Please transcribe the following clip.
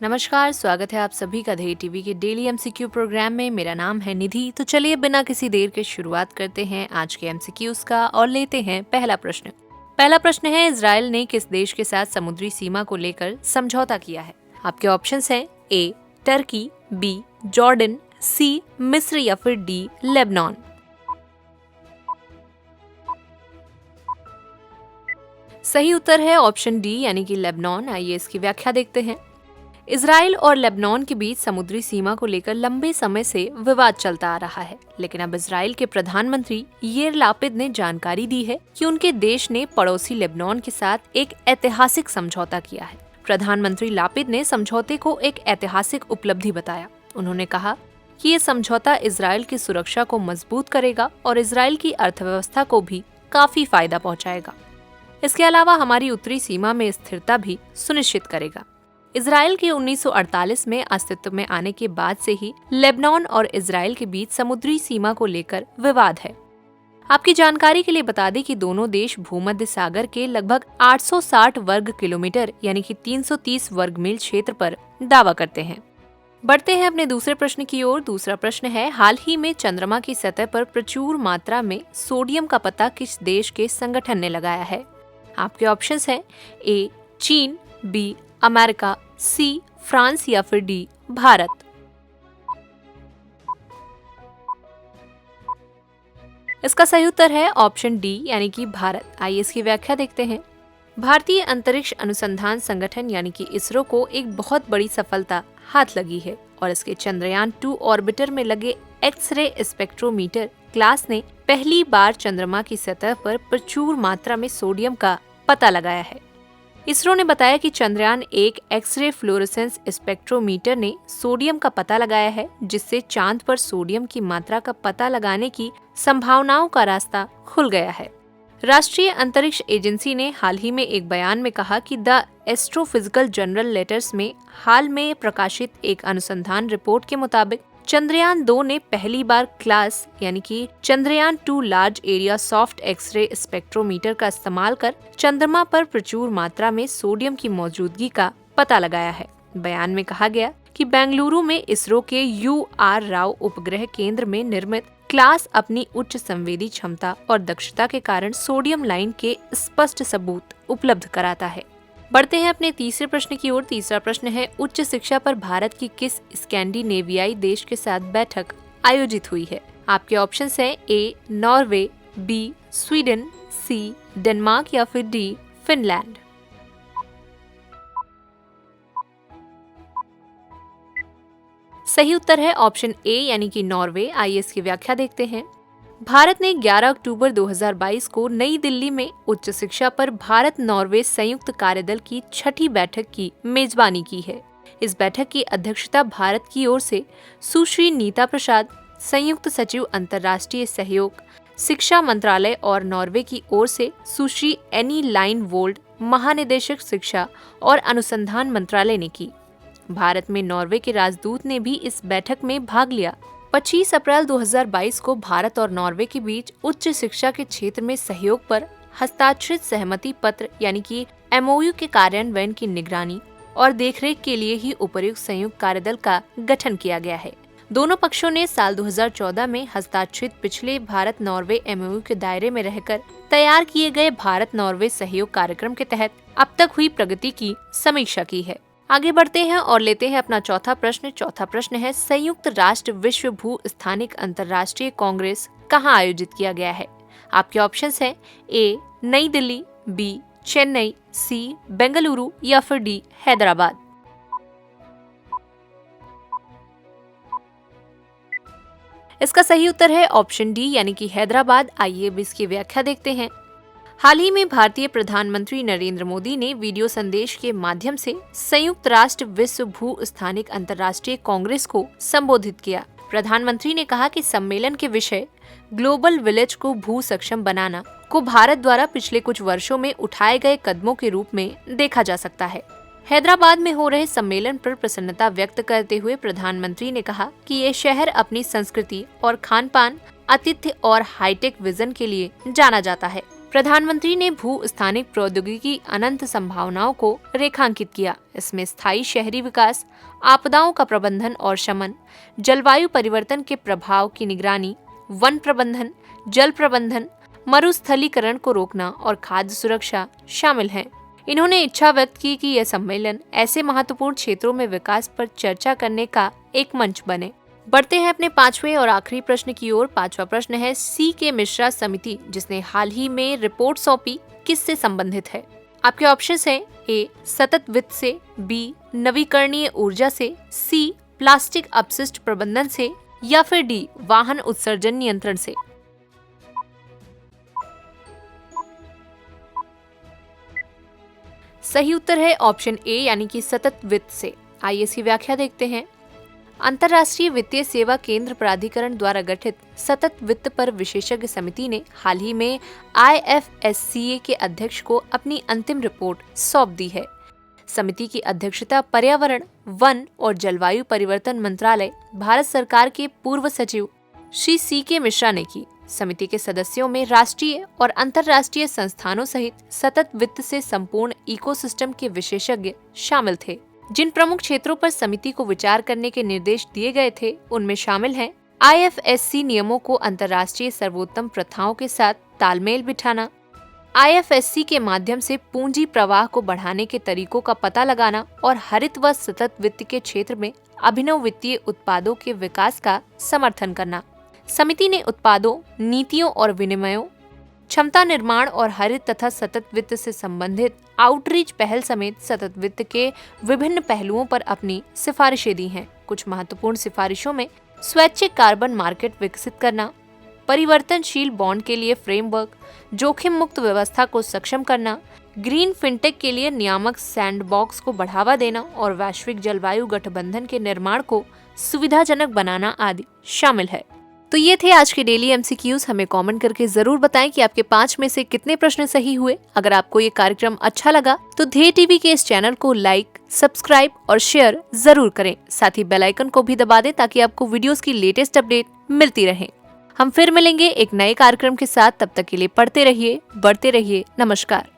नमस्कार, स्वागत है आप सभी का ध्येय टीवी के डेली एमसीक्यू प्रोग्राम में। मेरा नाम है निधि। तो चलिए बिना किसी देर के शुरुआत करते हैं आज के एमसीक्यूज का और लेते हैं पहला प्रश्न। पहला प्रश्न है, इजराइल ने किस देश के साथ समुद्री सीमा को लेकर समझौता किया है? आपके ऑप्शंस हैं ए टर्की, बी जॉर्डन, सी मिस्र या फिर डी लेबनान। सही उत्तर है ऑप्शन डी यानी कि लेबनान। आइए इसकी व्याख्या देखते हैं। इजराइल और लेबनान के बीच समुद्री सीमा को लेकर लंबे समय से विवाद चलता आ रहा है, लेकिन अब इजराइल के प्रधानमंत्री याइर लापिद ने जानकारी दी है कि उनके देश ने पड़ोसी लेबनान के साथ एक ऐतिहासिक समझौता किया है। प्रधानमंत्री लापिद ने समझौते को एक ऐतिहासिक उपलब्धि बताया। उन्होंने कहा कि ये समझौता इजराइल की सुरक्षा को मजबूत करेगा और इजराइल की अर्थव्यवस्था को भी काफी फायदा पहुंचाएगा। इसके अलावा हमारी उत्तरी सीमा में स्थिरता भी सुनिश्चित करेगा। इजराइल के 1948 में अस्तित्व में आने के बाद से ही लेबनान और इजराइल के बीच समुद्री सीमा को लेकर विवाद है। आपकी जानकारी के लिए बता दें कि दोनों देश भूमध्य सागर के लगभग 860 वर्ग किलोमीटर यानी कि 330 वर्ग मील क्षेत्र पर दावा करते हैं। बढ़ते हैं अपने दूसरे प्रश्न की ओर। दूसरा प्रश्न है, हाल ही में चंद्रमा की सतह पर प्रचुर मात्रा में सोडियम का पता किस देश के संगठन ने लगाया है? आपके ऑप्शंस हैं ए चीन, बी अमेरिका, सी फ्रांस या फिर डी भारत। इसका सही उत्तर है ऑप्शन डी यानी कि भारत। आइए इसकी व्याख्या देखते हैं। भारतीय अंतरिक्ष अनुसंधान संगठन यानी कि इसरो को एक बहुत बड़ी सफलता हाथ लगी है और इसके चंद्रयान 2 ऑर्बिटर में लगे एक्स-रे स्पेक्ट्रोमीटर क्लास ने पहली बार चंद्रमा की सतह पर प्रचुर मात्रा में सोडियम का पता लगाया है। इसरो ने बताया कि चंद्रयान 1 एक्स-रे फ्लोरोसेंस स्पेक्ट्रोमीटर ने सोडियम का पता लगाया है, जिससे चांद पर सोडियम की मात्रा का पता लगाने की संभावनाओं का रास्ता खुल गया है। राष्ट्रीय अंतरिक्ष एजेंसी ने हाल ही में एक बयान में कहा कि द एस्ट्रोफिजिकल जर्नल लेटर्स में हाल में प्रकाशित एक अनुसंधान रिपोर्ट के मुताबिक चंद्रयान 2 ने पहली बार क्लास यानी कि Chandrayaan 2 large area soft X-ray spectrometer का इस्तेमाल कर चंद्रमा पर प्रचुर मात्रा में सोडियम की मौजूदगी का पता लगाया है। बयान में कहा गया कि बेंगलुरु में इसरो के UR राव उपग्रह केंद्र में निर्मित क्लास अपनी उच्च संवेदी क्षमता और दक्षता के कारण सोडियम लाइन के स्पष्ट सबूत उपलब्ध कराता है। बढ़ते हैं अपने तीसरे प्रश्न की ओर। तीसरा प्रश्न है, उच्च शिक्षा पर भारत की किस स्कैंडिनेवियाई देश के साथ बैठक आयोजित हुई है? आपके ऑप्शंस हैं A Norway, B Sweden, C Denmark या फिर डी फिनलैंड। सही उत्तर है ऑप्शन ए यानी कि नॉर्वे। आइए इसकी व्याख्या देखते हैं। भारत ने 11 अक्टूबर 2022 को नई दिल्ली में उच्च शिक्षा पर भारत नॉर्वे संयुक्त कार्यदल की 6ठी बैठक की मेजबानी की है। इस बैठक की अध्यक्षता भारत की ओर से सुश्री नीता प्रसाद, संयुक्त सचिव अंतर्राष्ट्रीय सहयोग, शिक्षा मंत्रालय और नॉर्वे की ओर से सुश्री एनी लाइन वोल्ड, महानिदेशक शिक्षा और अनुसंधान मंत्रालय ने की। भारत में नॉर्वे के राजदूत ने भी इस बैठक में भाग लिया। 25 अप्रैल 2022 को भारत और नॉर्वे के बीच उच्च शिक्षा के क्षेत्र में सहयोग पर हस्ताक्षरित सहमति पत्र यानी कि MOU के कार्यान्वयन की निगरानी और देखरेख के लिए ही उपर्युक्त संयुक्त कार्यदल का गठन किया गया है। दोनों पक्षों ने साल 2014 में हस्ताक्षरित पिछले भारत नॉर्वे MOU के दायरे में रहकर तैयार किए गए भारत नॉर्वे सहयोग कार्यक्रम के तहत अब तक हुई प्रगति की समीक्षा की है। आगे बढ़ते हैं और लेते हैं अपना चौथा प्रश्न। चौथा प्रश्न है, संयुक्त राष्ट्र विश्व भू स्थानिक अंतर्राष्ट्रीय कांग्रेस कहाँ आयोजित किया गया है? आपके ऑप्शंस हैं ए नई दिल्ली, बी चेन्नई, सी बेंगलुरु या फिर डी हैदराबाद। इसका सही उत्तर है ऑप्शन डी यानी कि हैदराबाद। आइए अब इसकी व्याख्या देखते हैं। हाल ही में भारतीय प्रधानमंत्री नरेंद्र मोदी ने वीडियो संदेश के माध्यम से संयुक्त राष्ट्र विश्व भू स्थानिक अंतर्राष्ट्रीय कांग्रेस को संबोधित किया। प्रधानमंत्री ने कहा कि सम्मेलन के विषय ग्लोबल विलेज को भू सक्षम बनाना को भारत द्वारा पिछले कुछ वर्षों में उठाए गए कदमों के रूप में देखा जा सकता है। हैदराबाद में हो रहे सम्मेलन पर प्रसन्नता व्यक्त करते हुए प्रधानमंत्री ने कहा कि ये शहर अपनी संस्कृति और खान पान, आतिथ्य और हाईटेक विजन के लिए जाना जाता है। प्रधानमंत्री ने भू स्थानिक प्रौद्योगिकी अनंत संभावनाओं को रेखांकित किया। इसमें स्थायी शहरी विकास, आपदाओं का प्रबंधन और शमन, जलवायु परिवर्तन के प्रभाव की निगरानी, वन प्रबंधन, जल प्रबंधन, मरुस्थलीकरण को रोकना और खाद्य सुरक्षा शामिल हैं। इन्होंने इच्छा व्यक्त की कि यह सम्मेलन ऐसे महत्वपूर्ण क्षेत्रों में विकास पर चर्चा करने का एक मंच बने। बढ़ते हैं अपने पांचवें और आखिरी प्रश्न की ओर। पांचवा प्रश्न है, सी के मिश्रा समिति जिसने हाल ही में रिपोर्ट सौंपी किससे संबंधित है? आपके ऑप्शंस हैं ए सतत वित्त से, बी नवीकरणीय ऊर्जा से, सी प्लास्टिक अपशिष्ट प्रबंधन से या फिर डी वाहन उत्सर्जन नियंत्रण से। सही उत्तर है ऑप्शन ए यानी कि सतत वित्त से। आइए इसकी व्याख्या देखते हैं। अंतर्राष्ट्रीय वित्तीय सेवा केंद्र प्राधिकरण द्वारा गठित सतत वित्त पर विशेषज्ञ समिति ने हाल ही में IFSCA के अध्यक्ष को अपनी अंतिम रिपोर्ट सौंप दी है। समिति की अध्यक्षता पर्यावरण, वन और जलवायु परिवर्तन मंत्रालय, भारत सरकार के पूर्व सचिव श्री सी के मिश्रा ने की। समिति के सदस्यों में राष्ट्रीय और अंतर्राष्ट्रीय संस्थानों सहित सतत वित्त से संपूर्ण इकोसिस्टम के विशेषज्ञ शामिल थे। जिन प्रमुख क्षेत्रों पर समिति को विचार करने के निर्देश दिए गए थे उनमें शामिल हैं IFSC नियमों को अंतर्राष्ट्रीय सर्वोत्तम प्रथाओं के साथ तालमेल बिठाना, IFSC के माध्यम से पूंजी प्रवाह को बढ़ाने के तरीकों का पता लगाना और हरित व सतत वित्त के क्षेत्र में अभिनव वित्तीय उत्पादों के विकास का समर्थन करना। समिति ने उत्पादों, नीतियों और विनिमयों, क्षमता निर्माण और हरित तथा सतत वित्त से संबंधित आउटरीच पहल समेत सतत वित्त के विभिन्न पहलुओं पर अपनी सिफारिशें दी हैं। कुछ महत्वपूर्ण सिफारिशों में स्वैच्छिक कार्बन मार्केट विकसित करना, परिवर्तनशील बॉन्ड के लिए फ्रेमवर्क, जोखिम मुक्त व्यवस्था को सक्षम करना, ग्रीन फिनटेक के लिए नियामक सैंडबॉक्स को बढ़ावा देना और वैश्विक जलवायु गठबंधन के निर्माण को सुविधाजनक बनाना आदि शामिल है। तो ये थे आज के डेली MCQs। हमें कमेंट करके जरूर बताएं कि आपके 5 में से कितने प्रश्न सही हुए। अगर आपको ये कार्यक्रम अच्छा लगा तो ध्येय टीवी के इस चैनल को लाइक, सब्सक्राइब और शेयर जरूर करें। साथ ही बेल आइकन को भी दबा दें ताकि आपको वीडियोस की लेटेस्ट अपडेट मिलती रहे। हम फिर मिलेंगे एक नए कार्यक्रम के साथ। तब तक के लिए पढ़ते रहिए, बढ़ते रहिए। नमस्कार।